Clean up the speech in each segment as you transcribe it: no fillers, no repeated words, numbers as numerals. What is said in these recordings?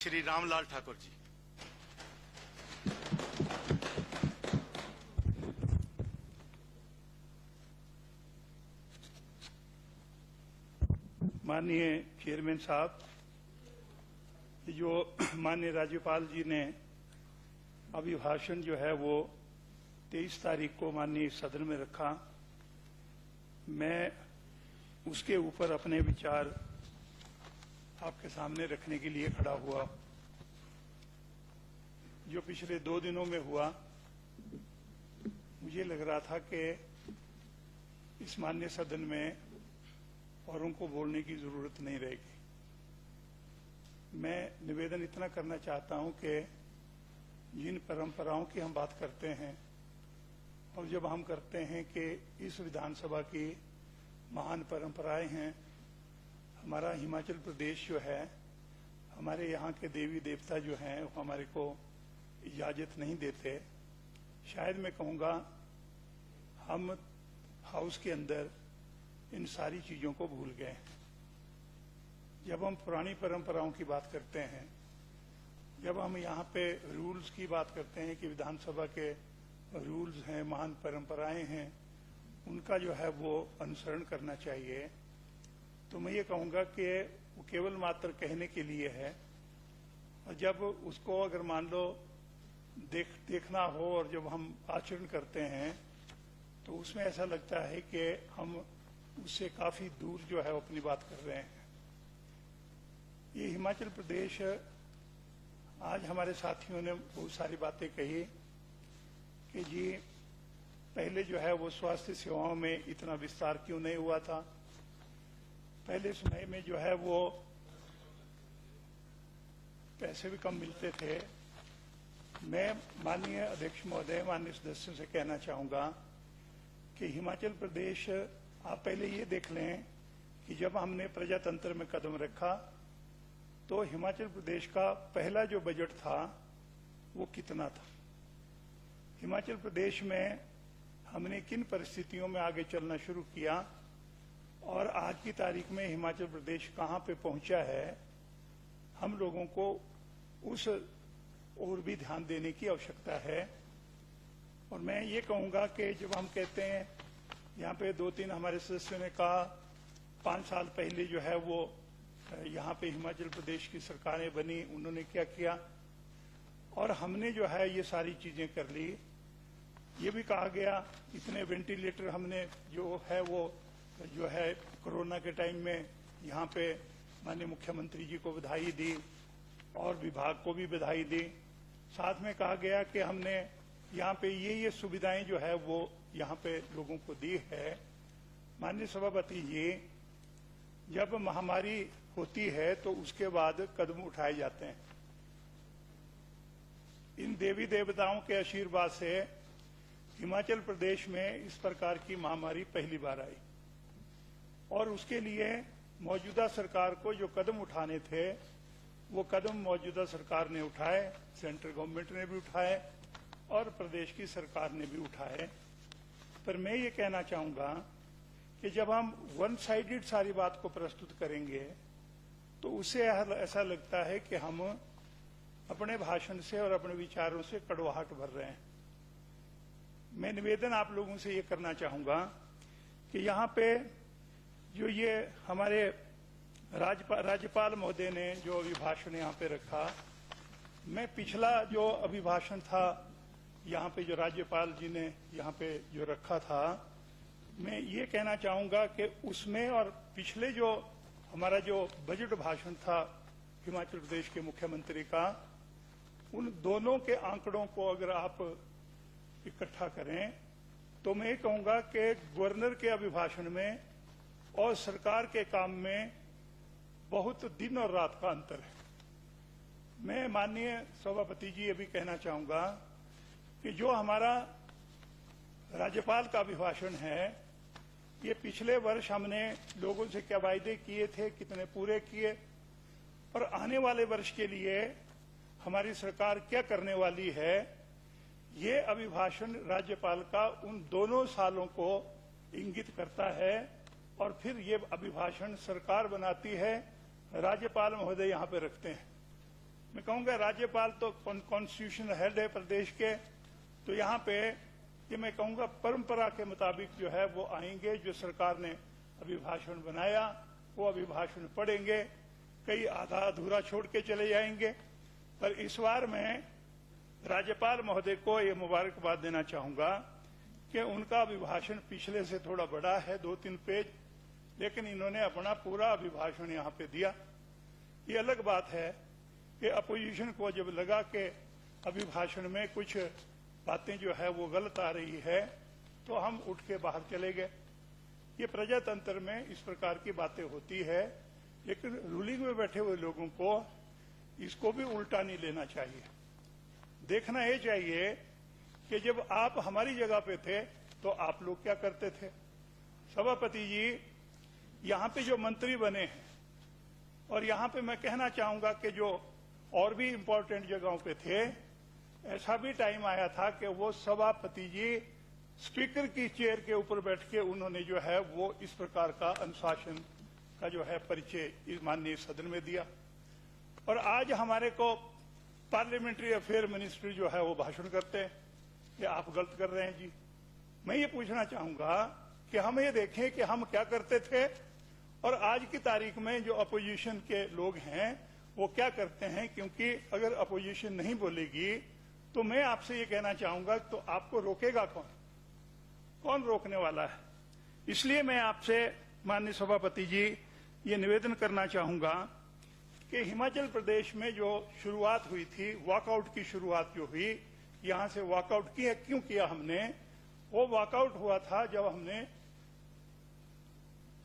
श्री रामलाल ठाकुर जी। माननीय चेयरमैन साहब, जो माननीय राज्यपाल जी ने अभिभाषण जो है वो 23 तारीख को माननीय सदन में रखा, मैं उसके ऊपर अपने विचार आपके सामने रखने के लिए खड़ा हुआ। जो पिछले 2 दिनों में हुआ, मुझे लग रहा था कि इस माननीय सदन में औरों को बोलने की जरूरत नहीं रहेगी। मैं निवेदन इतना करना चाहता हूं कि जिन परंपराओं की हम बात करते हैं और जब हम करते हैं कि इस विधानसभा की महान परंपराएं हैं, हमारा हिमाचल प्रदेश जो है, हमारे यहाँ के देवी देवता जो हैं वो हमारे को इजाजत नहीं देते। शायद मैं कहूँगा हम हाउस के अंदर इन सारी चीजों को भूल गए हैं। जब हम पुरानी परंपराओं की बात करते हैं, जब हम यहाँ पे रूल्स की बात करते हैं कि विधानसभा के रूल्स हैं, महान परंपराएं हैं, उनका जो है वो अनुसरण करना चाहिए, तो मैं ये कहूँगा कि वो केवल मात्र कहने के लिए है। और जब उसको अगर मान लो देखना हो और जब हम आचरण करते हैं तो उसमें ऐसा लगता है कि हम उससे काफी दूर जो है वो अपनी बात कर रहे हैं। ये हिमाचल प्रदेश, आज हमारे साथियों ने बहुत सारी बातें कही कि जी पहले जो है वो स्वास्थ्य सेवाओं में इतना विस्तार क्यों नहीं हुआ था, पहले समय में जो है वो पैसे भी कम मिलते थे। मैं माननीय अध्यक्ष महोदय, माननीय सदस्यों से कहना चाहूंगा कि हिमाचल प्रदेश, आप पहले ये देख लें कि जब हमने प्रजातंत्र में कदम रखा तो हिमाचल प्रदेश का पहला जो बजट था वो कितना था, हिमाचल प्रदेश में हमने किन परिस्थितियों में आगे चलना शुरू किया और आज की तारीख में हिमाचल प्रदेश कहां पे पहुंचा है। हम लोगों को उस और भी ध्यान देने की आवश्यकता है। और मैं ये कहूंगा कि जब हम कहते हैं, यहाँ पे 2-3 हमारे सदस्यों ने कहा 5 साल पहले जो है वो यहाँ पे हिमाचल प्रदेश की सरकारें बनी, उन्होंने क्या किया, और हमने जो है ये सारी चीजें कर ली। ये भी कहा गया इतने वेंटिलेटर हमने जो है वो जो है कोरोना के टाइम में यहाँ पे माननीय मुख्यमंत्री जी को बधाई दी और विभाग को भी बधाई दी। साथ में कहा गया कि हमने यहाँ पे ये सुविधाएं जो है वो यहाँ पे लोगों को दी है। माननीय सभापति जी, जब महामारी होती है तो उसके बाद कदम उठाए जाते हैं। इन देवी देवताओं के आशीर्वाद से हिमाचल प्रदेश में इस प्रकार की महामारी पहली बार आई और उसके लिए मौजूदा सरकार को जो कदम उठाने थे वो कदम मौजूदा सरकार ने उठाए, सेंट्रल गवर्नमेंट ने भी उठाए और प्रदेश की सरकार ने भी उठाए। पर मैं ये कहना चाहूंगा कि जब हम वन साइडेड सारी बात को प्रस्तुत करेंगे तो उससे ऐसा लगता है कि हम अपने भाषण से और अपने विचारों से कड़वाहट भर रहे हैं। मैं निवेदन आप लोगों से ये करना चाहूंगा कि यहाँ पे जो ये हमारे राज्यपाल महोदय ने जो अभिभाषण यहाँ पे रखा, मैं पिछला जो अभिभाषण था यहाँ पे जो राज्यपाल जी ने यहाँ पे जो रखा था, मैं ये कहना चाहूंगा कि उसमें और पिछले जो हमारा जो बजट भाषण था हिमाचल प्रदेश के मुख्यमंत्री का, उन दोनों के आंकड़ों को अगर आप इकट्ठा करें तो मैं कहूंगा कि गवर्नर के अभिभाषण में और सरकार के काम में बहुत दिन और रात का अंतर है। मैं माननीय सभापति जी ये भी कहना चाहूंगा कि जो हमारा राज्यपाल का अभिभाषण है, ये पिछले वर्ष हमने लोगों से क्या वायदे किए थे, कितने पूरे किए, और आने वाले वर्ष के लिए हमारी सरकार क्या करने वाली है, ये अभिभाषण राज्यपाल का उन दोनों सालों को इंगित करता है। और फिर ये अभिभाषण सरकार बनाती है, राज्यपाल महोदय यहाँ पे रखते हैं। मैं कहूंगा राज्यपाल तो कॉन्स्टिट्यूशनल हेड है प्रदेश के, तो यहाँ पे कि मैं कहूंगा परंपरा के मुताबिक जो है वो आएंगे। जो सरकार ने अभिभाषण बनाया वो अभिभाषण पढ़ेंगे, कई आधा अधूरा छोड़ के चले जाएंगे। पर इस बार मैं राज्यपाल महोदय को ये मुबारकबाद देना चाहूंगा कि उनका अभिभाषण पिछले से थोड़ा बड़ा है, 2-3 पेज, लेकिन इन्होंने अपना पूरा अभिभाषण यहाँ पे दिया। ये अलग बात है कि अपोजिशन को जब लगा कि अभिभाषण में कुछ बातें जो है वो गलत आ रही है तो हम उठ के बाहर चले गए। ये प्रजातंत्र में इस प्रकार की बातें होती है, लेकिन रूलिंग में बैठे हुए लोगों को इसको भी उल्टा नहीं लेना चाहिए। देखना ये चाहिए कि जब आप हमारी जगह पे थे तो आप लोग क्या करते थे। सभापति जी, यहाँ पे जो मंत्री बने हैं, और यहाँ पे मैं कहना चाहूंगा कि जो और भी इम्पोर्टेंट जगहों पे थे, ऐसा भी टाइम आया था कि वो सभापति जी स्पीकर की चेयर के ऊपर बैठ के उन्होंने जो है वो इस प्रकार का अनुशासन का जो है परिचय इस माननीय सदन में दिया। और आज हमारे को पार्लियामेंट्री अफेयर मिनिस्टर जो है वो भाषण करते हैं कि आप गलत कर रहे हैं जी। मैं ये पूछना चाहूंगा कि हम ये देखें कि हम क्या करते थे और आज की तारीख में जो अपोजिशन के लोग हैं वो क्या करते हैं। क्योंकि अगर अपोजिशन नहीं बोलेगी तो मैं आपसे ये कहना चाहूंगा तो आपको रोकेगा कौन? कौन रोकने वाला है? इसलिए मैं आपसे माननीय सभापति जी ये निवेदन करना चाहूंगा कि हिमाचल प्रदेश में जो शुरुआत हुई थी, वॉकआउट की शुरुआत जो हुई, यहां से वॉकआउट किया, क्यों किया हमने? वो वॉकआउट हुआ था जब हमने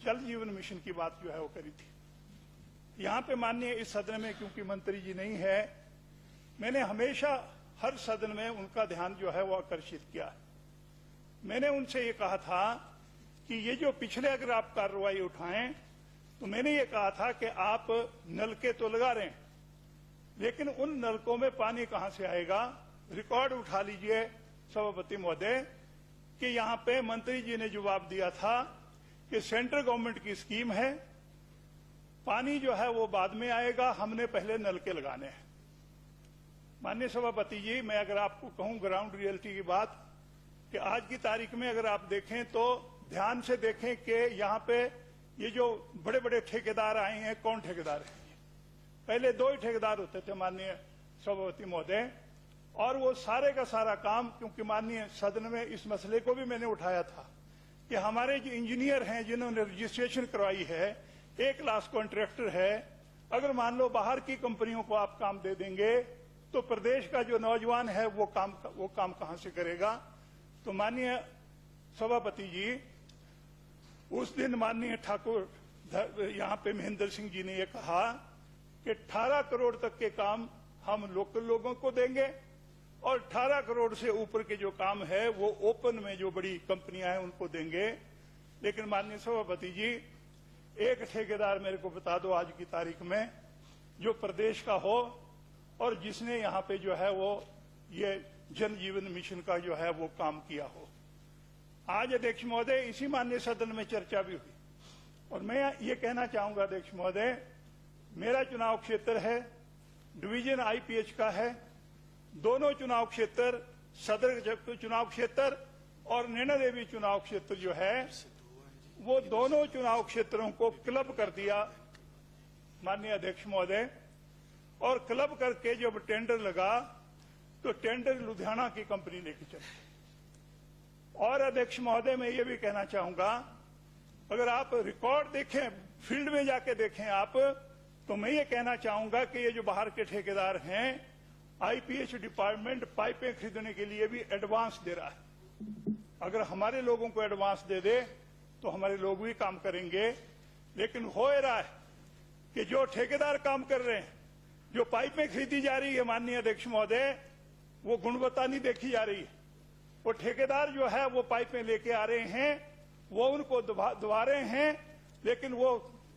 जल जीवन मिशन की बात जो है वो करी थी। यहाँ पे माननीय इस सदन में क्योंकि मंत्री जी नहीं है, मैंने हमेशा हर सदन में उनका ध्यान जो है वो आकर्षित किया है। मैंने उनसे ये कहा था कि ये जो पिछले अगर आप कार्रवाई उठाएं तो मैंने ये कहा था कि आप नलके तो लगा रहे हैं, लेकिन उन नलकों में पानी कहां से आएगा? रिकॉर्ड उठा लीजिए सभापति महोदय कि यहाँ पे मंत्री जी ने जवाब दिया था कि सेंट्रल गवर्नमेंट की स्कीम है, पानी जो है वो बाद में आएगा, हमने पहले नलके लगाने हैं। माननीय सभापति जी, मैं अगर आपको कहूं ग्राउंड रियलिटी की बात कि आज की तारीख में अगर आप देखें तो ध्यान से देखें कि यहाँ पे ये जो बड़े बड़े ठेकेदार आए हैं, कौन ठेकेदार है? पहले 2 ही ठेकेदार होते थे माननीय सभापति महोदय, और वो सारे का सारा काम, क्योंकि माननीय सदन में इस मसले को भी मैंने उठाया था कि हमारे जो इंजीनियर हैं जिन्होंने रजिस्ट्रेशन करवाई है, एक लाख कॉन्ट्रैक्टर है, अगर मान लो बाहर की कंपनियों को आप काम दे देंगे तो प्रदेश का जो नौजवान है वो काम कहां से करेगा? तो माननीय सभापति जी, उस दिन माननीय ठाकुर यहाँ पे महेंद्र सिंह जी ने ये कहा कि 18 करोड़ तक के काम हम लोकल लोगों को देंगे और 18 करोड़ से ऊपर के जो काम है वो ओपन में जो बड़ी कंपनियां हैं उनको देंगे। लेकिन माननीय सभापति जी, एक ठेकेदार मेरे को बता दो आज की तारीख में जो प्रदेश का हो और जिसने यहाँ पे जो है वो ये जन जीवन मिशन का जो है वो काम किया हो। आज अध्यक्ष महोदय इसी माननीय सदन में चर्चा भी हुई, और मैं ये कहना चाहूंगा अध्यक्ष महोदय, मेरा चुनाव क्षेत्र है, डिवीजन आईपीएच का है, दोनों चुनाव क्षेत्र, सदर चुनाव क्षेत्र और नैना देवी चुनाव क्षेत्र जो है वो दोनों चुनाव क्षेत्रों को क्लब कर दिया माननीय अध्यक्ष महोदय। और क्लब करके जब टेंडर लगा तो टेंडर लुधियाना की कंपनी लेके चली। और अध्यक्ष महोदय, मैं ये भी कहना चाहूंगा, अगर आप रिकॉर्ड देखें, फील्ड में जाके देखें आप, तो मैं ये कहना चाहूंगा कि ये जो बाहर के ठेकेदार हैं, आईपीएच डिपार्टमेंट पाइपें खरीदने के लिए भी एडवांस दे रहा है। अगर हमारे लोगों को एडवांस दे दे तो हमारे लोग भी काम करेंगे। लेकिन हो रहा है कि जो ठेकेदार काम कर रहे हैं, जो पाइपें खरीदी जा रही है माननीय अध्यक्ष महोदय, वो गुणवत्ता नहीं देखी जा रही है। वो ठेकेदार जो है वो पाइपें लेके आ रहे हैं, वो उनको दबा रहे हैं। लेकिन वो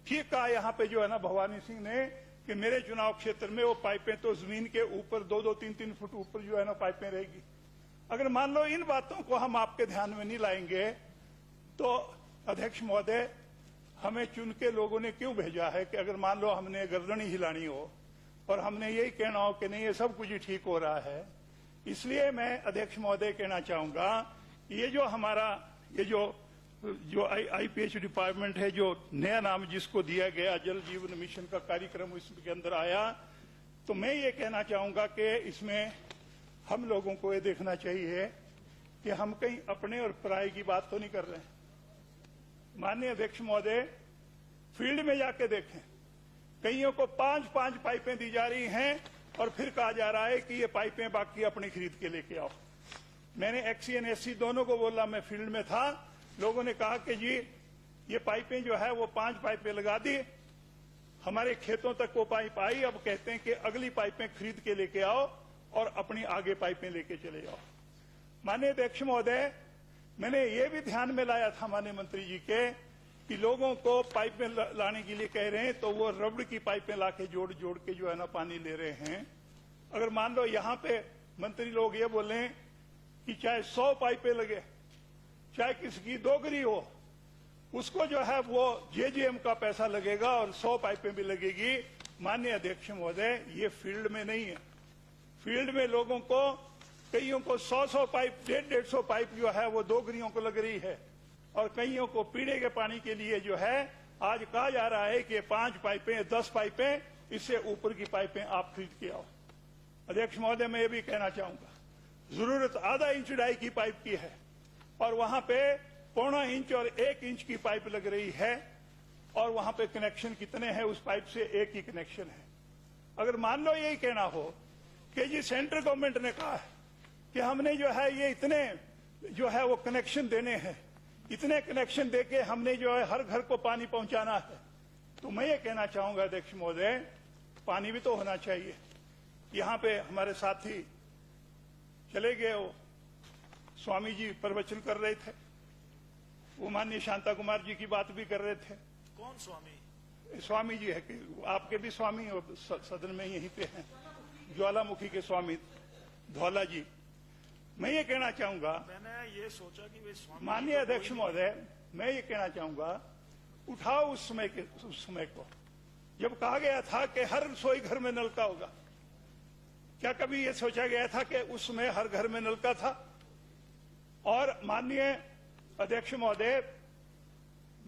ठीक कहा यहाँ पे जो है ना भवानी सिंह ने कि मेरे चुनाव क्षेत्र में वो पाइपें तो जमीन के ऊपर 2-2, 3-3 फुट ऊपर जो है ना पाइपें रहेगी। अगर मान लो इन बातों को हम आपके ध्यान में नहीं लाएंगे तो अध्यक्ष महोदय, हमें चुन के लोगों ने क्यों भेजा है कि अगर मान लो हमने गर्दन ही हिलानी हो और हमने यही कहना हो कि नहीं ये सब कुछ ही ठीक हो रहा है। इसलिए मैं अध्यक्ष महोदय कहना चाहूंगा कि ये जो हमारा ये जो आईपीएच डिपार्टमेंट है, जो नया नाम जिसको दिया गया जल जीवन मिशन का कार्यक्रम इसके अंदर आया, तो मैं ये कहना चाहूंगा कि इसमें हम लोगों को ये देखना चाहिए कि हम कहीं अपने और पराये की बात तो नहीं कर रहे हैं। माननीय अध्यक्ष महोदय, फील्ड में जाके देखें, कईयों को 5-5 पाइपें दी जा रही हैं और फिर कहा जा रहा है कि ये पाइपें बाकी अपनी खरीद के लेके आओ। मैंने एक्सी एंड एससी दोनों को बोला, मैं फील्ड में था, लोगों ने कहा कि जी ये पाइपें जो है वो 5 पाइपें लगा दी, हमारे खेतों तक वो पाइप आई, अब कहते हैं कि अगली पाइपें खरीद के लेके आओ और अपनी आगे पाइपें लेके चले जाओ। माननीय अध्यक्ष महोदय, मैंने ये भी ध्यान में लाया था माननीय मंत्री जी के कि लोगों को पाइपें लाने के लिए कह रहे हैं तो वो रबड़ की पाइपें लाके जोड़ जोड़ के जो है ना पानी ले रहे हैं। अगर मान लो यहाँ पे मंत्री लोग ये बोले कि चाहे 100 पाइपें लगे, चाहे किसी की दोगरी हो, उसको जो है वो जेजेएम का पैसा लगेगा और 100 पाइपें भी लगेगी। माननीय अध्यक्ष महोदय, ये फील्ड में नहीं है। फील्ड में लोगों को, कईयों को 100 पाइप, 150 पाइप जो है वो दोगरियों को लग रही है और कईयों को पीने के पानी के लिए जो है आज कहा जा रहा है कि 5 पाइपें, 10 पाइपें, इससे ऊपर की पाइपें आप खरीद के आओ। अध्यक्ष महोदय, मैं ये भी कहना चाहूंगा, जरूरत आधा इंच डाई की पाइप की है और वहां पे 1.25 इंच और 1 इंच की पाइप लग रही है और वहां पे कनेक्शन कितने हैं? उस पाइप से एक ही कनेक्शन है। अगर मान लो यही कहना हो कि जी सेंट्रल गवर्नमेंट ने कहा है कि हमने जो है ये इतने जो है वो कनेक्शन देने हैं, इतने कनेक्शन देके हमने जो है हर घर को पानी पहुंचाना है, तो मैं ये कहना चाहूंगा अध्यक्ष महोदय, पानी भी तो होना चाहिए। यहाँ पे हमारे साथी चले गए, वो स्वामी जी प्रवचन कर रहे थे, वो माननीय शांता कुमार जी की बात भी कर रहे थे। कौन स्वामी? स्वामी जी है कि आपके भी स्वामी और सदन में यहीं पे हैं, ज्वालामुखी के स्वामी धौला जी। मैं ये कहना चाहूंगा, मैंने ये सोचा कि वे स्वामी। माननीय अध्यक्ष महोदय, मैं ये कहना चाहूंगा, उठाओ उस समय को जब कहा गया था कि हर रसोई घर में नल का होगा। क्या कभी ये सोचा गया था कि उस समय हर घर में नल का था? और माननीय अध्यक्ष महोदय,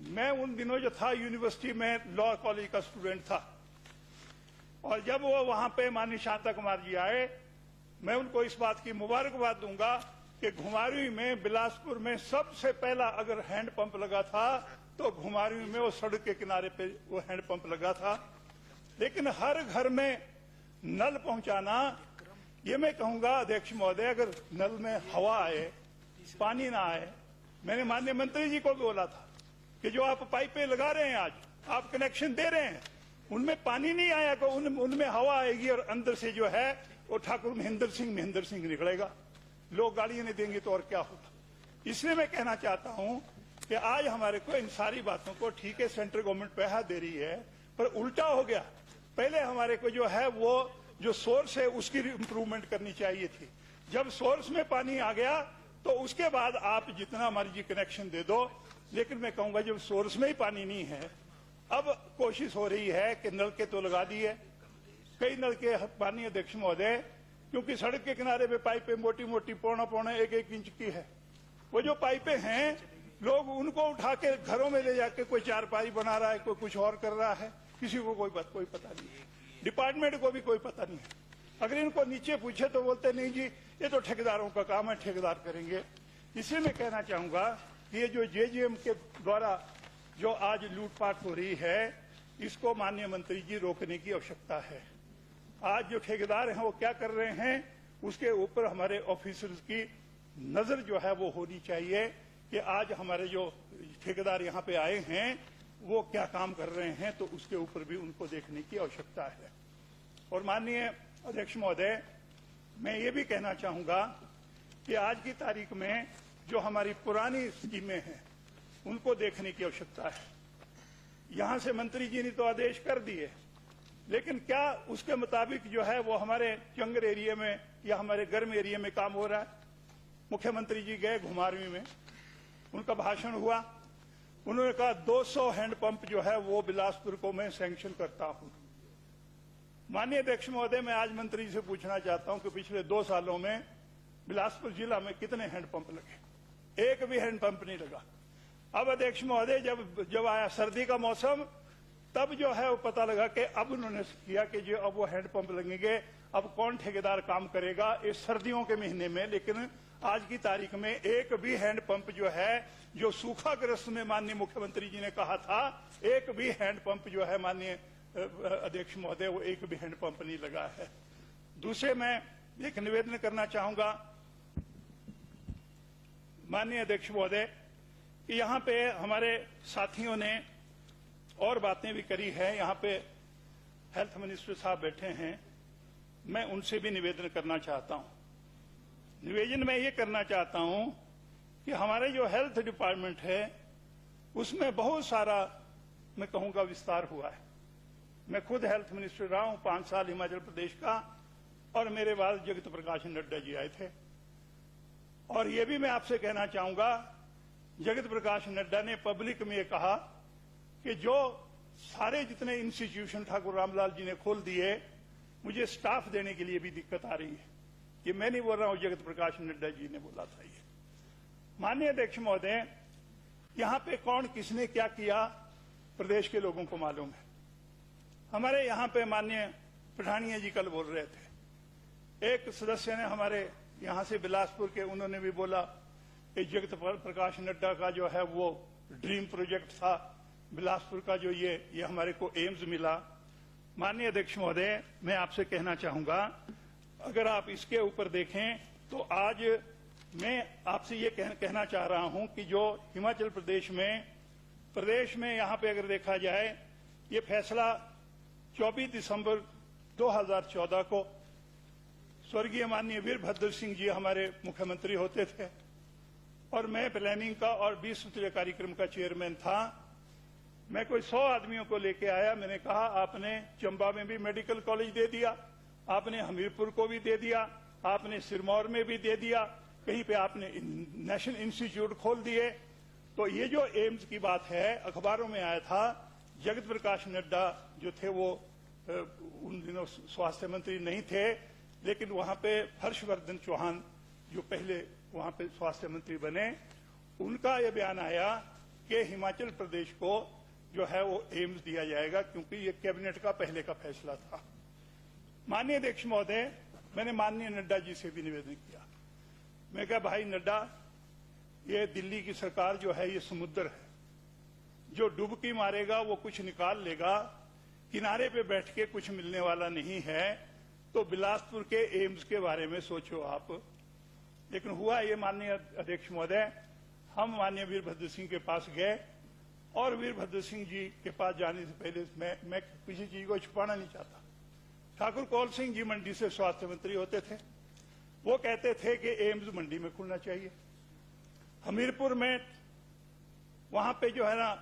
मैं उन दिनों जो था यूनिवर्सिटी में लॉ कॉलेज का स्टूडेंट था और जब वो वहां पे माननीय शांता कुमार जी आए, मैं उनको इस बात की मुबारकबाद दूंगा कि घुमारवीं में, बिलासपुर में सबसे पहला अगर हैंडपंप लगा था तो घुमारवीं में वो सड़क के किनारे पे वो हैंडपंप लगा था। लेकिन हर घर में नल पहुंचाना, ये मैं कहूंगा अध्यक्ष महोदय, अगर नल में हवा आए, पानी ना आए, मैंने माननीय मंत्री जी को भी बोला था कि जो आप पाइपें लगा रहे हैं, आज आप कनेक्शन दे रहे हैं, उनमें पानी नहीं आया तो उनमें हवा आएगी और अंदर से जो है वो ठाकुर महेंद्र सिंह निकलेगा, लोग गालियां नहीं देंगे तो और क्या होगा। इसलिए मैं कहना चाहता हूं कि आज हमारे को इन सारी बातों को, ठीक है सेंट्रल गवर्नमेंट पैसा दे रही है, पर उल्टा हो गया। पहले हमारे को जो है वो जो सोर्स है उसकी इंप्रूवमेंट करनी चाहिए थी। जब सोर्स में पानी आ गया तो उसके बाद आप जितना मर्जी कनेक्शन दे दो, लेकिन मैं कहूंगा जब सोर्स में ही पानी नहीं है, अब कोशिश हो रही है कि नलके तो लगा दिए, कई नलके पानी अध्यक्ष महोदय, क्योंकि सड़क के किनारे पे पाइपें मोटी मोटी 1.25 इंच की है, वो जो पाइपें हैं लोग उनको उठा के घरों में ले जाके कोई चारपाई बना रहा है, कोई कुछ और कर रहा है, किसी को कोई पता नहीं है, डिपार्टमेंट को भी कोई पता नहीं है। अगर इनको नीचे पूछे तो बोलते नहीं जी ये तो ठेकेदारों का काम है, ठेकेदार करेंगे। इसलिए मैं कहना चाहूंगा कि ये जो जेजेएम के द्वारा जो आज लूटपाट हो रही है, इसको माननीय मंत्री जी रोकने की आवश्यकता है। आज जो ठेकेदार हैं वो क्या कर रहे हैं, उसके ऊपर हमारे ऑफिसर्स की नजर जो है वो होनी चाहिए कि आज हमारे जो ठेकेदार यहाँ पे आए हैं वो क्या काम कर रहे हैं, तो उसके ऊपर भी उनको देखने की आवश्यकता है। और माननीय अध्यक्ष महोदय, मैं ये भी कहना चाहूंगा कि आज की तारीख में जो हमारी पुरानी स्कीमें हैं उनको देखने की आवश्यकता है। यहां से मंत्री जी ने तो आदेश कर दिए, लेकिन क्या उसके मुताबिक जो है वो हमारे जंगल एरिया में या हमारे गर्म एरिया में काम हो रहा है? मुख्यमंत्री जी गए घुमारवीं में, उनका भाषण हुआ, उन्होंने कहा 200 हैंडपंप जो है वो बिलासपुर को मैं सैंक्शन करता हूं। माननीय अध्यक्ष महोदय, मैं आज मंत्री जी से पूछना चाहता हूं कि पिछले 2 सालों में बिलासपुर जिला में कितने हैंडपंप लगे? एक भी हैंडपंप नहीं लगा। अब अध्यक्ष महोदय, जब आया सर्दी का मौसम, तब जो है वो पता लगा कि अब उन्होंने किया कि जो अब वो हैंडपंप लगेंगे। अब कौन ठेकेदार काम करेगा इस सर्दियों के महीने में? लेकिन आज की तारीख में एक भी हैंडपंप जो है, जो सूखाग्रस्त में माननीय मुख्यमंत्री जी ने कहा था, एक भी हैंडपंप जो है माननीय अध्यक्ष महोदय, वो एक भी हैंडपंप नहीं लगा है। दूसरे, मैं एक निवेदन करना चाहूंगा माननीय अध्यक्ष महोदय कि यहाँ पे हमारे साथियों ने और बातें भी करी है। यहाँ पे हेल्थ मिनिस्टर साहब बैठे हैं, मैं उनसे भी निवेदन करना चाहता हूं। निवेदन मैं ये करना चाहता हूं कि हमारे जो हेल्थ डिपार्टमेंट है उसमें बहुत सारा, मैं कहूंगा, विस्तार हुआ है। मैं खुद हेल्थ मिनिस्टर रहा हूं 5 साल हिमाचल प्रदेश का, और मेरे बाद जगत प्रकाश नड्डा जी आए थे। और ये भी मैं आपसे कहना चाहूंगा, जगत प्रकाश नड्डा ने पब्लिक में ये कहा कि जो सारे जितने इंस्टीट्यूशन ठाकुर रामलाल जी ने खोल दिए, मुझे स्टाफ देने के लिए भी दिक्कत आ रही है। ये मैं नहीं बोल रहा हूं, जगत प्रकाश नड्डा जी ने बोला था ये। माननीय अध्यक्ष महोदय, यहां पे कौन किसने क्या किया प्रदेश के लोगों को मालूम है। हमारे यहां पे माननीय पठानिया जी कल बोल रहे थे, एक सदस्य ने हमारे यहां से बिलासपुर के, उन्होंने भी बोला कि जगत प्रकाश नड्डा का जो है वो ड्रीम प्रोजेक्ट था बिलासपुर का, जो ये हमारे को एम्स मिला। माननीय अध्यक्ष महोदय, मैं आपसे कहना चाहूंगा, अगर आप इसके ऊपर देखें तो आज मैं आपसे ये कहना चाह रहा हूं कि जो हिमाचल प्रदेश में यहां पे अगर देखा जाए, ये फैसला 24 दिसंबर 2014 को स्वर्गीय माननीय वीरभद्र सिंह जी हमारे मुख्यमंत्री होते थे, और मैं प्लानिंग का और 20 सूत्रीय कार्यक्रम का चेयरमैन था। मैं कोई 100 आदमियों को लेके आया। मैंने कहा, आपने चंबा में भी मेडिकल कॉलेज दे दिया, आपने हमीरपुर को भी दे दिया, आपने सिरमौर में भी दे दिया, कहीं पे आपने नेशनल इंस्टीट्यूट खोल दिए। तो ये जो एम्स की बात है, अखबारों में आया था। जगत प्रकाश नड्डा जो थे वो उन दिनों स्वास्थ्य मंत्री नहीं थे, लेकिन वहां पे हर्षवर्धन चौहान जो पहले वहां पे स्वास्थ्य मंत्री बने, उनका यह बयान आया कि हिमाचल प्रदेश को जो है वो एम्स दिया जाएगा, क्योंकि ये कैबिनेट का पहले का फैसला था। माननीय अध्यक्ष महोदय, मैंने माननीय नड्डा जी से भी निवेदन किया। मैं कहा, भाई नड्डा, ये दिल्ली की सरकार जो है ये समुद्र है, जो डुबकी मारेगा वो कुछ निकाल लेगा, किनारे पे बैठ के कुछ मिलने वाला नहीं है। तो बिलासपुर के एम्स के बारे में सोचो आप। लेकिन हुआ ये माननीय अध्यक्ष महोदय, हम माननीय वीरभद्र सिंह के पास गए, और वीरभद्र सिंह जी के पास जाने से पहले मैं किसी चीज को छुपाना नहीं चाहता। ठाकुर कौल सिंह जी मंडी से स्वास्थ्य मंत्री होते थे, वो कहते थे कि एम्स मंडी में खुलना चाहिए। हमीरपुर में वहां पे जो है ना,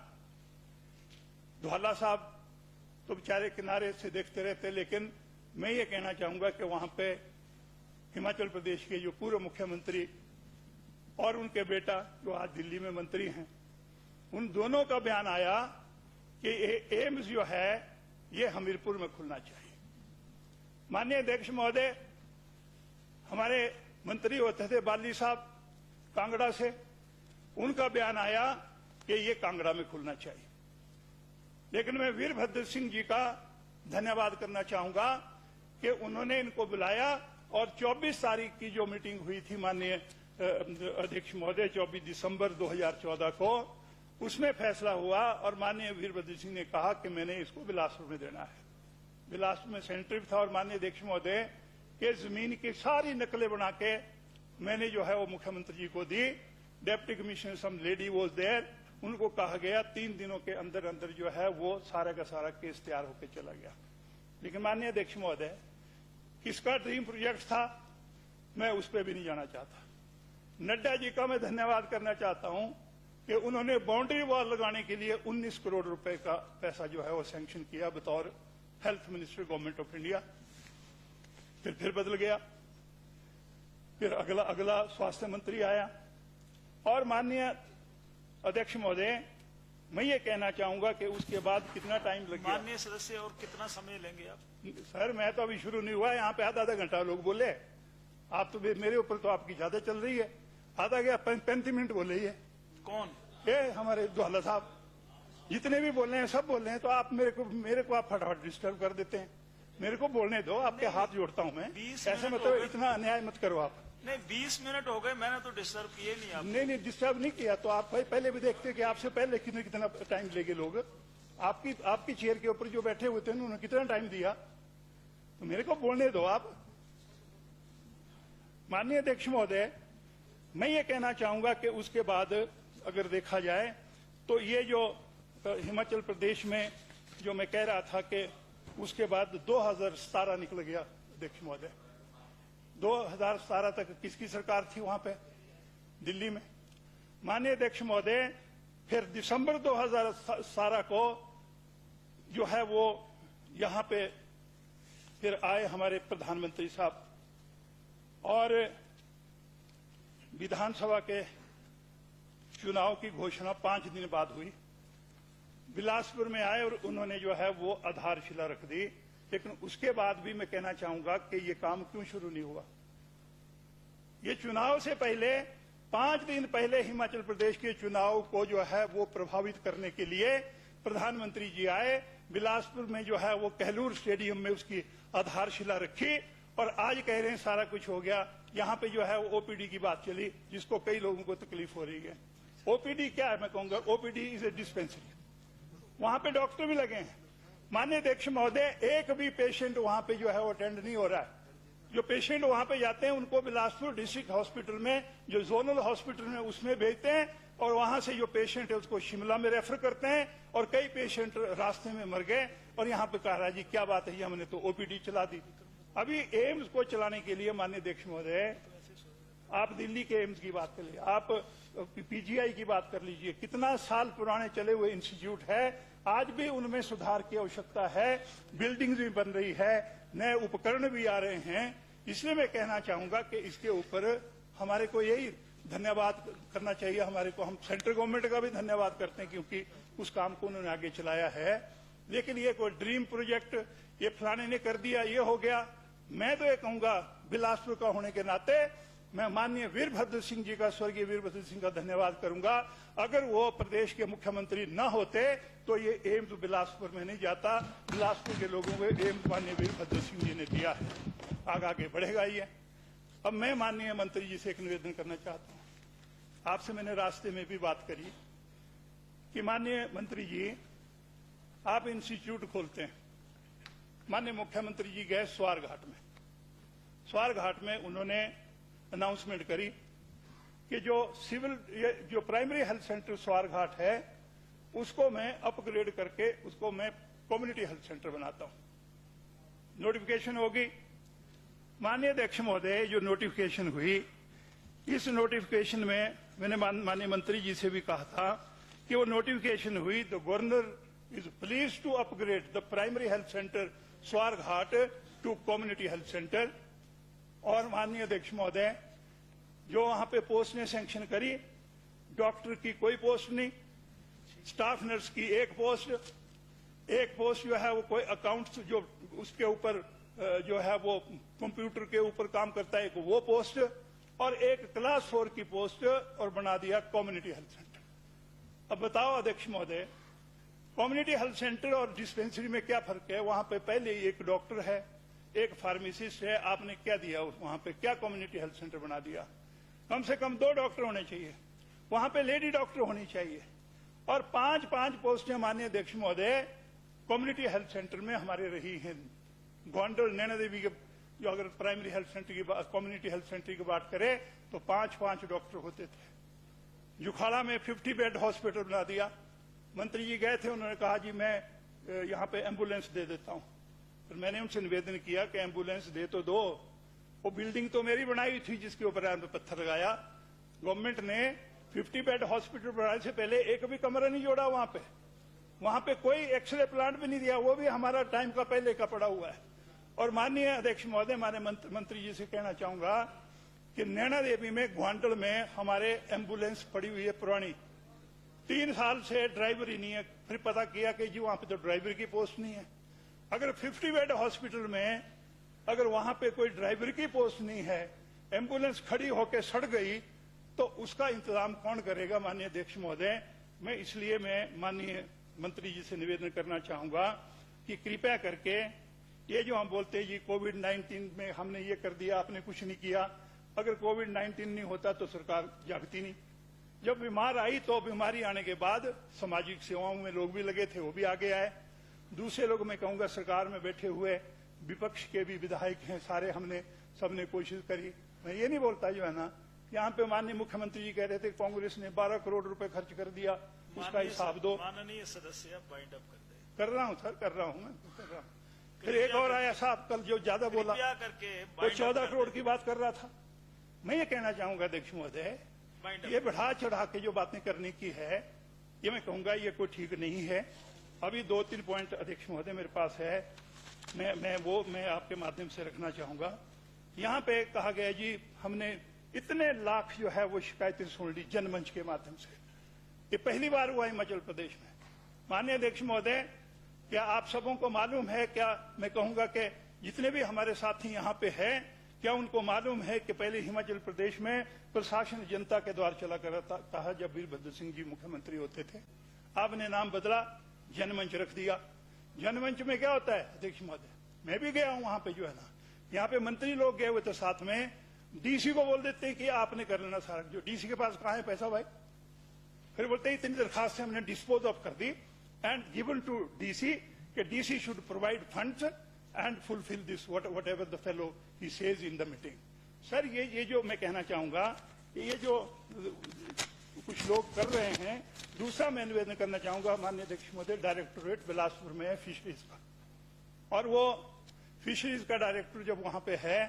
धौला साहब तो बेचारे किनारे से देखते रहते, लेकिन मैं ये कहना चाहूंगा कि वहां पे हिमाचल प्रदेश के जो पूर्व मुख्यमंत्री और उनके बेटा जो आज दिल्ली में मंत्री हैं, उन दोनों का बयान आया कि एम्स जो है ये हमीरपुर में खुलना चाहिए। माननीय अध्यक्ष महोदय, हमारे मंत्री होते थे बाली साहब कांगड़ा से, उनका बयान आया कि ये कांगड़ा में खुलना चाहिए। लेकिन मैं वीरभद्र सिंह जी का धन्यवाद करना चाहूंगा कि उन्होंने इनको बुलाया, और 24 तारीख की जो मीटिंग हुई थी माननीय अध्यक्ष महोदय, 24 दिसंबर 2014 को, उसमें फैसला हुआ, और माननीय वीरभद्र सिंह ने कहा कि मैंने इसको बिलासपुर में देना है। बिलासपुर में सेंट्रिप था, और माननीय अध्यक्ष महोदय के जमीन की सारी नकलें बना के मैंने जो है वो मुख्यमंत्री जी को दी। Deputy commissioner some lady was there, उनको कहा गया 3 दिनों के अंदर अंदर जो है वो सारा का सारा केस तैयार होकर चला गया। लेकिन माननीय अध्यक्ष महोदय, किसका ड्रीम प्रोजेक्ट था मैं उस पर भी नहीं जाना चाहता। नड्डा जी का मैं धन्यवाद करना चाहता हूं कि उन्होंने बाउंड्री वॉल लगाने के लिए 19 करोड़ रुपए का पैसा जो है वो सैंक्शन किया बतौर health minister government of India. फिर बदल गया, फिर अगला स्वास्थ्य मंत्री आया, और माननीय अध्यक्ष महोदय, मैं ये कहना चाहूंगा कि उसके बाद कितना टाइम लग गया। माननीय सदस्य, और कितना समय लेंगे आप? सर मैं तो अभी शुरू नहीं हुआ, यहाँ पे आधा घंटा लोग बोले, आप तो मेरे ऊपर तो आपकी ज्यादा चल रही है। आधा गया 35 मिनट बोले ही है। कौन? ये हमारे दुआला साहब जितने भी बोल रहे हैं सब बोल रहे हैं, तो आप मेरे को आप फटाफट डिस्टर्ब कर देते हैं। मेरे को बोलने दो, आपके हाथ जोड़ता हूँ मैं। 20 ऐसे मिनट मतलब हो गए। इतना अन्याय मत करो आप। नहीं, 20 मिनट हो गए, मैंने तो डिस्टर्ब किए नहीं आप। नहीं डिस्टर्ब नहीं किया, तो आप भाई पहले भी देखते कि आपसे पहले कितना टाइम लेंगे लोग। आपकी चेयर के ऊपर जो बैठे हुए थे उन्होंने कितना टाइम दिया, तो मेरे को बोलने दो आप। माननीय अध्यक्ष महोदय, मैं ये कहना चाहूंगा कि उसके बाद अगर देखा जाए तो ये जो हिमाचल प्रदेश में जो मैं कह रहा था कि उसके बाद 2017 निकल गया अध्यक्ष महोदय। 2017 तक किसकी सरकार थी वहां पे दिल्ली में? माननीय अध्यक्ष महोदय, फिर दिसंबर 2017 को जो है वो यहाँ पे फिर आए हमारे प्रधानमंत्री साहब, और विधानसभा के चुनाव की घोषणा 5 दिन बाद हुई। बिलासपुर में आए और उन्होंने जो है वो आधारशिला रख दी। लेकिन उसके बाद भी मैं कहना चाहूंगा कि ये काम क्यों शुरू नहीं हुआ। ये चुनाव से पहले 5 दिन पहले हिमाचल प्रदेश के चुनाव को जो है वो प्रभावित करने के लिए प्रधानमंत्री जी आए। बिलासपुर में जो है वो कहलूर स्टेडियम में उसकी आधारशिला रखी, और आज कह रहे हैं सारा कुछ हो गया। यहाँ पे जो है वो ओपीडी की बात चली, जिसको कई लोगों को तकलीफ हो रही है। ओपीडी क्या है मैं कहूंगा, ओपीडी इज ए डिस्पेंसरी। वहां पे डॉक्टर भी लगे हैं। माननीय अध्यक्ष महोदय, एक भी पेशेंट वहां पे जो है वो अटेंड नहीं हो रहा है। जो पेशेंट वहां पे जाते हैं उनको बिलासपुर डिस्ट्रिक्ट हॉस्पिटल में, जो जोनल हॉस्पिटल में, उसमें भेजते हैं, और वहां से जो पेशेंट है उसको शिमला में रेफर करते हैं, और कई पेशेंट रास्ते में मर गए। और यहाँ पे कह रहा है जी क्या बात है, हमने तो ओपीडी चला दी। अभी एम्स को चलाने के लिए माननीय अध्यक्ष महोदय, आप दिल्ली के एम्स की बात कर लीजिए, आप पीजीआई की बात कर लीजिए, कितना साल पुराने चले हुए इंस्टीट्यूट है, आज भी उनमें सुधार की आवश्यकता है। बिल्डिंग्स भी बन रही है, नए उपकरण भी आ रहे हैं। इसलिए मैं कहना चाहूंगा कि इसके ऊपर हमारे को यही धन्यवाद करना चाहिए। हमारे को, हम सेंट्रल गवर्नमेंट का भी धन्यवाद करते हैं क्योंकि उस काम को उन्होंने आगे चलाया है। लेकिन ये कोई ड्रीम प्रोजेक्ट, ये फलाने ने कर दिया, ये हो गया। मैं तो ये कहूंगा, बिलासपुर का होने के नाते मैं माननीय वीरभद्र सिंह जी का, स्वर्गीय वीरभद्र सिंह का धन्यवाद करूंगा। अगर वो प्रदेश के मुख्यमंत्री न होते तो ये एम्स बिलासपुर में नहीं जाता। बिलासपुर के लोगों को एम्स माननीय वीरभद्र सिंह जी ने दिया है, आगे बढ़ेगा ये। अब मैं माननीय मंत्री जी से एक निवेदन करना चाहता हूँ। आपसे मैंने रास्ते में भी बात करी कि माननीय मंत्री जी, आप इंस्टीट्यूट खोलते हैं। माननीय मुख्यमंत्री जी गए स्वारघाट में। स्वारघाट में उन्होंने अनाउंसमेंट करी कि जो प्राइमरी हेल्थ सेंटर स्वारघाट है उसको मैं अपग्रेड करके उसको मैं कम्युनिटी हेल्थ सेंटर बनाता हूं। नोटिफिकेशन होगी। माननीय अध्यक्ष महोदय, जो नोटिफिकेशन हुई, इस नोटिफिकेशन में मैंने माननीय मंत्री जी से भी कहा था कि वो नोटिफिकेशन हुई, the governor is pleased to upgrade the primary health centre Swarghat to community health centre. और माननीय अध्यक्ष महोदय, जो वहां पे पोस्ट ने सैंक्शन करी, डॉक्टर की कोई पोस्ट नहीं, स्टाफ नर्स की एक पोस्ट जो है वो कोई अकाउंट्स जो उसके ऊपर जो है वो कंप्यूटर के ऊपर काम करता है, एक वो पोस्ट, और एक क्लास 4 की पोस्ट, और बना दिया कम्युनिटी हेल्थ सेंटर। अब बताओ अध्यक्ष महोदय, कम्युनिटी हेल्थ सेंटर और डिस्पेंसरी में क्या फर्क है? वहां पे पहले ही एक डॉक्टर है, एक फार्मासिस्ट है, आपने क्या दिया वहां पे? क्या कम्युनिटी हेल्थ सेंटर बना दिया? कम से कम 2 डॉक्टर होने चाहिए, वहां पे लेडी डॉक्टर होनी चाहिए, और 5-5 पोस्टें माननीय अध्यक्ष महोदय कम्युनिटी हेल्थ सेंटर में हमारे रही हैं। गोंडल नैना देवी के जो अगर प्राइमरी हेल्थ सेंटर की बात, कम्युनिटी हेल्थ सेंटर की बात करें तो 5-5 डॉक्टर होते थे। जुखाड़ा में 50 बेड हॉस्पिटल बना दिया। मंत्री जी गए थे, उन्होंने कहा जी मैं यहाँ पे एम्बुलेंस दे देता हूँ। फिर मैंने उनसे निवेदन किया कि एम्बुलेंस दे तो दो, वो बिल्डिंग तो मेरी बनाई हुई थी जिसके ऊपर आपने पत्थर लगाया। गवर्नमेंट ने 50 बेड हॉस्पिटल बनाने से पहले एक भी कमरा नहीं जोड़ा वहां पे कोई एक्सरे प्लांट भी नहीं दिया, वो भी हमारा टाइम का पहले का पड़ा हुआ है। और माननीय अध्यक्ष महोदय, माननीय मंत्री जी से कहना चाहूंगा कि नैना देवी में, ग्वांडल में हमारे एम्बुलेंस पड़ी हुई है पुरानी, 3 साल से ड्राइवर ही नहीं है। फिर पता किया कि जी वहां पे तो ड्राइवर की पोस्ट नहीं है। अगर 50 बेड हॉस्पिटल में अगर वहां पे कोई ड्राइवर की पोस्ट नहीं है, एम्बुलेंस खड़ी होकर सड़ गई, तो उसका इंतजाम कौन करेगा? माननीय अध्यक्ष महोदय, मैं इसलिए मैं माननीय मंत्री जी से निवेदन करना चाहूंगा कि कृपया करके ये जो हम बोलते हैं जी कोविड-19 में हमने ये कर दिया, आपने कुछ नहीं किया। अगर कोविड-19 नहीं होता तो सरकार जागती नहीं। जब बीमार आई तो बीमारी आने के बाद सामाजिक सेवाओं में लोग भी लगे थे, वो भी आगे आए। दूसरे लोग मैं कहूंगा सरकार में बैठे हुए विपक्ष के भी विधायक हैं, सारे सबने कोशिश करी। मैं ये नहीं बोलता जो है ना, यहाँ पे माननीय मुख्यमंत्री जी कह रहे थे कांग्रेस ने 12 करोड़ रुपए खर्च कर दिया, उसका हिसाब दो। माननीय सदस्य बाइंड अप कर दे। कर रहा हूँ सर, कर रहा हूँ मैं, कर रहा हूँ। फिर एक और आया साहब कल जो ज्यादा बोला, करके वो 14 करोड़ की बात कर रहा था। मैं ये कहना चाहूंगा अध्यक्ष महोदय, ये बढ़ा चढ़ा के जो बातें करने की है, ये मैं कहूंगा ये कोई ठीक नहीं है। अभी 2-3 पॉइंट अध्यक्ष महोदय मेरे पास है, मैं आपके माध्यम से रखना चाहूंगा। यहाँ पे कहा गया जी हमने इतने लाख जो है वो शिकायतें सुन ली जनमंच के माध्यम से। ये पहली बार हुआ हिमाचल प्रदेश में। माननीय अध्यक्ष महोदय, क्या आप सबों को मालूम है, क्या मैं कहूंगा कि जितने भी हमारे साथी यहाँ पे हैं, क्या उनको मालूम है कि पहले हिमाचल प्रदेश में प्रशासन जनता के द्वार चला करता था जब वीरभद्र सिंह जी मुख्यमंत्री होते थे। आपने नाम बदला, जनमंच रख दिया। जनमंच में क्या होता है अध्यक्ष महोदय, मैं भी गया हूं वहां पे जो है ना, यहाँ पे मंत्री लोग गए हुए थे साथ में, डीसी को बोल देते हैं कि आपने कर लेना सारा। जो डीसी के पास कहाँ है पैसा भाई? फिर बोलते हैं इतनी दरखास्त हमने डिस्पोज ऑफ कर दी एंड गिवन टू डीसी कि DC should provide funds and fulfil this what ever the fellow he says in the meeting. Sir ये जो मैं कहना चाहूंगा कि ये जो कुछ लोग कर रहे हैं। दूसरा मैं निवेदन करना चाहूंगा माननीय अध्यक्ष महोदय, डायरेक्टोरेट बिलासपुर में है फिशरीज का, और वो फिशरीज का डायरेक्टर जब वहां पे है,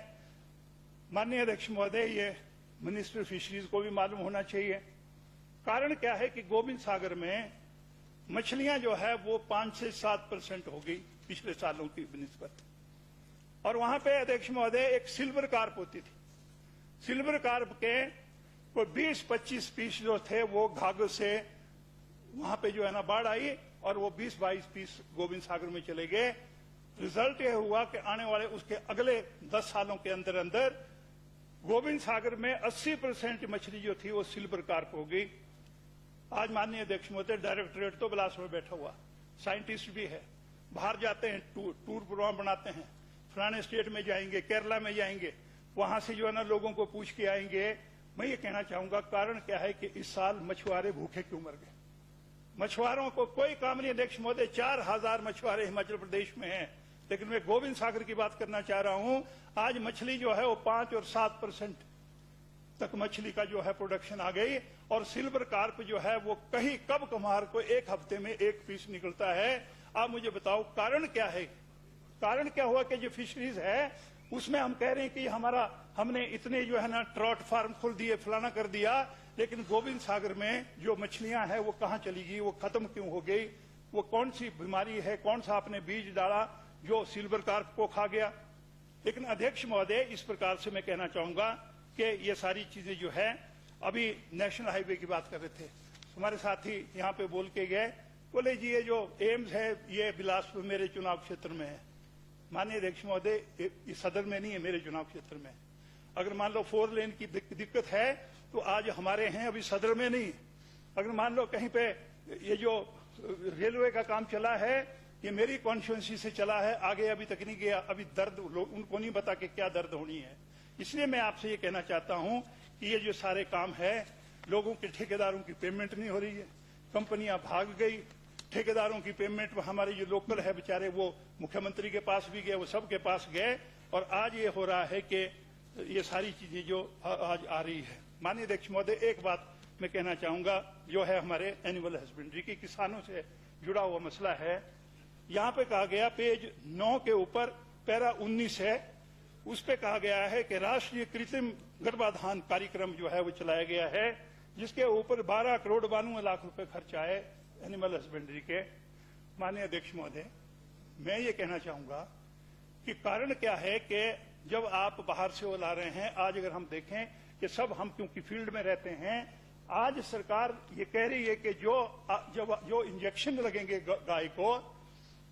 माननीय अध्यक्ष महोदय, ये मिनिस्टर फिशरीज को भी मालूम होना चाहिए। कारण क्या है कि गोविंद सागर में मछलियां जो है वो 5 से 7% हो गई पिछले सालों की निस्बत। और वहां पे अध्यक्ष महोदय एक सिल्वर कार्प होती थी। सिल्वर कार्प के कोई 20-25 पीस जो थे वो घाघर से वहां पे जो है ना बाढ़ आई और वो 20-22 पीस गोविंद सागर में चले गए। रिजल्ट ये हुआ कि आने वाले उसके अगले 10 सालों के अंदर अंदर गोविंद सागर में 80% मछली जो थी वो सिल्वर कार्प हो गई। आज माननीय अध्यक्ष महोदय, डायरेक्टोरेट तो बिलासपुर में बैठा हुआ, साइंटिस्ट भी है, बाहर जाते हैं, टूर प्रोग्राम बनाते हैं, फलाने स्टेट में जाएंगे, केरला में जाएंगे, वहां से जो है ना लोगों को पूछ के आएंगे। मैं ये कहना चाहूंगा कारण क्या है कि इस साल मछुआरे भूखे क्यों मर गए? मछुआरों को कोई काम नहीं अध्यक्ष महोदय। 4000 मछुआरे हिमाचल प्रदेश में हैं, लेकिन मैं गोविंद सागर की बात करना चाह रहा हूं। आज मछली जो है वो 5 और 7% तक मछली का जो है प्रोडक्शन आ गई, और सिल्वर कार्प जो है वो कहीं कब कमार को 1 हफ्ते में 1 पीस निकलता है। आप मुझे बताओ कारण क्या है? कारण क्या हुआ कि जो फिशरीज है उसमें हम कह रहे हैं कि हमने इतने जो है ना ट्रॉट फार्म खोल दिए, फलाना कर दिया, लेकिन गोविंद सागर में जो मछलियां हैं वो कहाँ चली गई, वो खत्म क्यों हो गई? वो कौन सी बीमारी है, कौन सा आपने बीज डाला जो सिल्वर कार्प को खा गया? लेकिन अध्यक्ष महोदय, इस प्रकार से मैं कहना चाहूंगा कि ये सारी चीजें जो है, अभी नेशनल हाईवे की बात कर रहे थे हमारे साथी, यहाँ पे बोल के गए, बोले जी ये जो एम्स है ये बिलासपुर मेरे चुनाव क्षेत्र में है। माननीय अध्यक्ष महोदय, ये सदर में नहीं है, मेरे चुनाव क्षेत्र में। अगर मान लो 4 लेन की दिक्कत है तो आज हमारे हैं, अभी सदर में नहीं। अगर मान लो कहीं पे ये जो रेलवे का काम चला है ये मेरी कॉन्स्टिट्यूंसी से चला है, आगे अभी तक नहीं गया। अभी दर्द उनको नहीं पता कि क्या दर्द होनी है। इसलिए मैं आपसे ये कहना चाहता हूं कि ये जो सारे काम है, लोगों के ठेकेदारों की पेमेंट नहीं हो रही है, कंपनियां भाग गई, ठेकेदारों की पेमेंट हमारे जो लोकल है बेचारे वो मुख्यमंत्री के पास भी गए, वो सबके पास गए, और आज ये हो रहा है कि ये सारी चीजें जो आज आ रही है। माननीय अध्यक्ष महोदय, एक बात मैं कहना चाहूंगा जो है हमारे एनिमल हस्बेंड्री की किसानों से जुड़ा हुआ मसला है। यहाँ पे कहा गया पेज 9 के ऊपर पैरा 19 है, उस पे कहा गया है कि राष्ट्रीय कृत्रिम गर्भाधान कार्यक्रम जो है वो चलाया गया है, जिसके ऊपर 12 करोड़ 92 लाख रुपए खर्च आए एनिमल हस्बेंड्री के। माननीय अध्यक्ष महोदय, मैं ये कहना चाहूंगा कि कारण क्या है कि जब आप बाहर से वो ला रहे हैं, आज अगर हम देखें कि सब हम क्योंकि फील्ड में रहते हैं, आज सरकार ये कह रही है कि जो इंजेक्शन लगेंगे गाय को,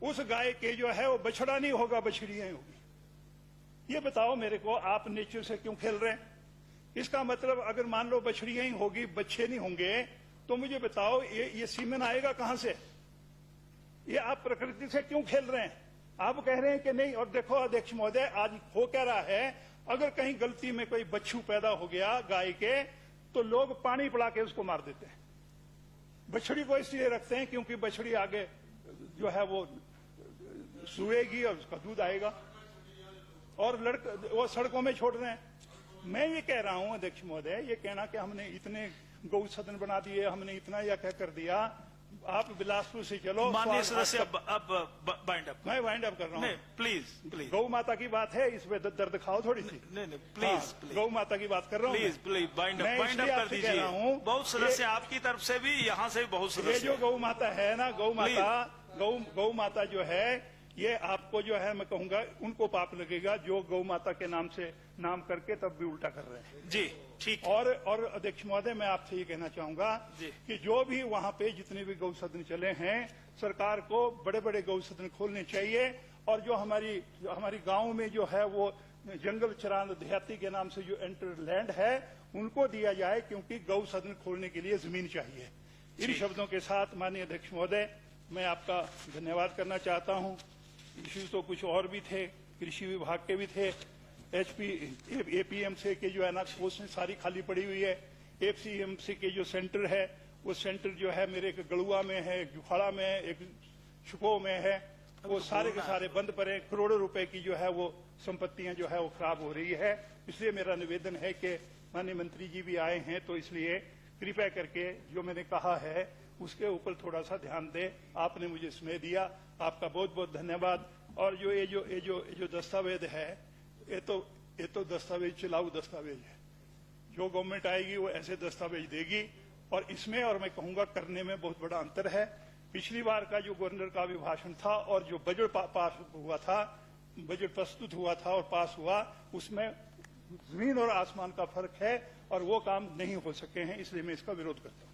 उस गाय के जो है वो बछड़ा नहीं होगा, बछड़ियां होगी। ये बताओ मेरे को, आप नेचर से क्यों खेल रहे हैं? इसका मतलब अगर मान लो बछड़ियां ही होगी, बच्चे नहीं होंगे, तो मुझे बताओ ये सीमेन आएगा कहां से? ये आप प्रकृति से क्यों खेल रहे हैं? आप कह रहे हैं कि नहीं। और देखो अध्यक्ष महोदय, आज हो क्या रहा है, अगर कहीं गलती में कोई बच्चू पैदा हो गया गाय के, तो लोग पानी पिला के उसको मार देते हैं। बछड़ी को इसलिए रखते हैं क्योंकि बछड़ी आगे जो है वो सुएगी और उसका दूध आएगा, और वो सड़कों में छोड़ रहे हैं। मैं ये कह रहा हूं अध्यक्ष महोदय, ये कहना कि हमने इतने गौ सदन बना दिए, हमने इतना या क्या कर दिया, आप बिलासपुर से चलो। माननीय सदस्य अब बाइंड अप। मैं वाइंड अप कर रहा हूँ। नहीं, प्लीज गौ माता की बात है, इसमें दर्द खाओ थोड़ी सी। नहीं प्लीज गौ माता की बात कर रहा हूँ। प्लीज बाइंड अप कर दीजिए। बहुत सदस्य आपकी तरफ से भी, यहाँ से भी बहुत ये सदस्य। जो गौ माता है ना, गौ माता जो है, ये आपको जो है मैं कहूंगा उनको पाप लगेगा जो गौ माता के नाम करके तब भी उल्टा कर रहे हैं। जी ठीक। और अध्यक्ष महोदय, मैं आपसे ये कहना चाहूंगा कि जो भी वहां पे जितने भी गौ सदन चले हैं, सरकार को बड़े बड़े गौ सदन खोलने चाहिए। और जो हमारी गांव में जो है वो जंगल चरान देहाती के नाम से जो एंटर लैंड है, उनको दिया जाए, क्योंकि गौ सदन खोलने के लिए जमीन चाहिए। इन शब्दों के साथ माननीय अध्यक्ष महोदय, मैं आपका धन्यवाद करना चाहता हूं। इश्यू तो कुछ और भी थे, कृषि विभाग के भी थे, एपीएमसी के जो है ना पोस्टें सारी खाली पड़ी हुई है। एफसीएमसी के जो सेंटर है, वो सेंटर जो है मेरे एक गड़ुआ में है, एक जुखाड़ा में है, एक छुपो में है, वो सारे के सारे बंद पड़े। करोड़ों रुपए की जो है वो संपत्तियां जो है वो खराब हो रही है। इसलिए मेरा निवेदन है कि माननीय मंत्री जी भी आए हैं, तो इसलिए कृपया करके जो मैंने कहा है उसके ऊपर थोड़ा सा ध्यान दें। आपने मुझे समय दिया, आपका बहुत बहुत धन्यवाद। और जो ये जो दस्तावेज है, ये तो दस्तावेज चलाऊ दस्तावेज है। जो गवर्नमेंट आएगी वो ऐसे दस्तावेज देगी, और इसमें और मैं कहूंगा करने में बहुत बड़ा अंतर है। पिछली बार का जो गवर्नर का अभिभाषण था और जो बजट पास हुआ था, बजट प्रस्तुत हुआ था और पास हुआ, उसमें जमीन और आसमान का फर्क है, और वो काम नहीं हो सके हैं। इसलिए मैं इसका विरोध करता हूं।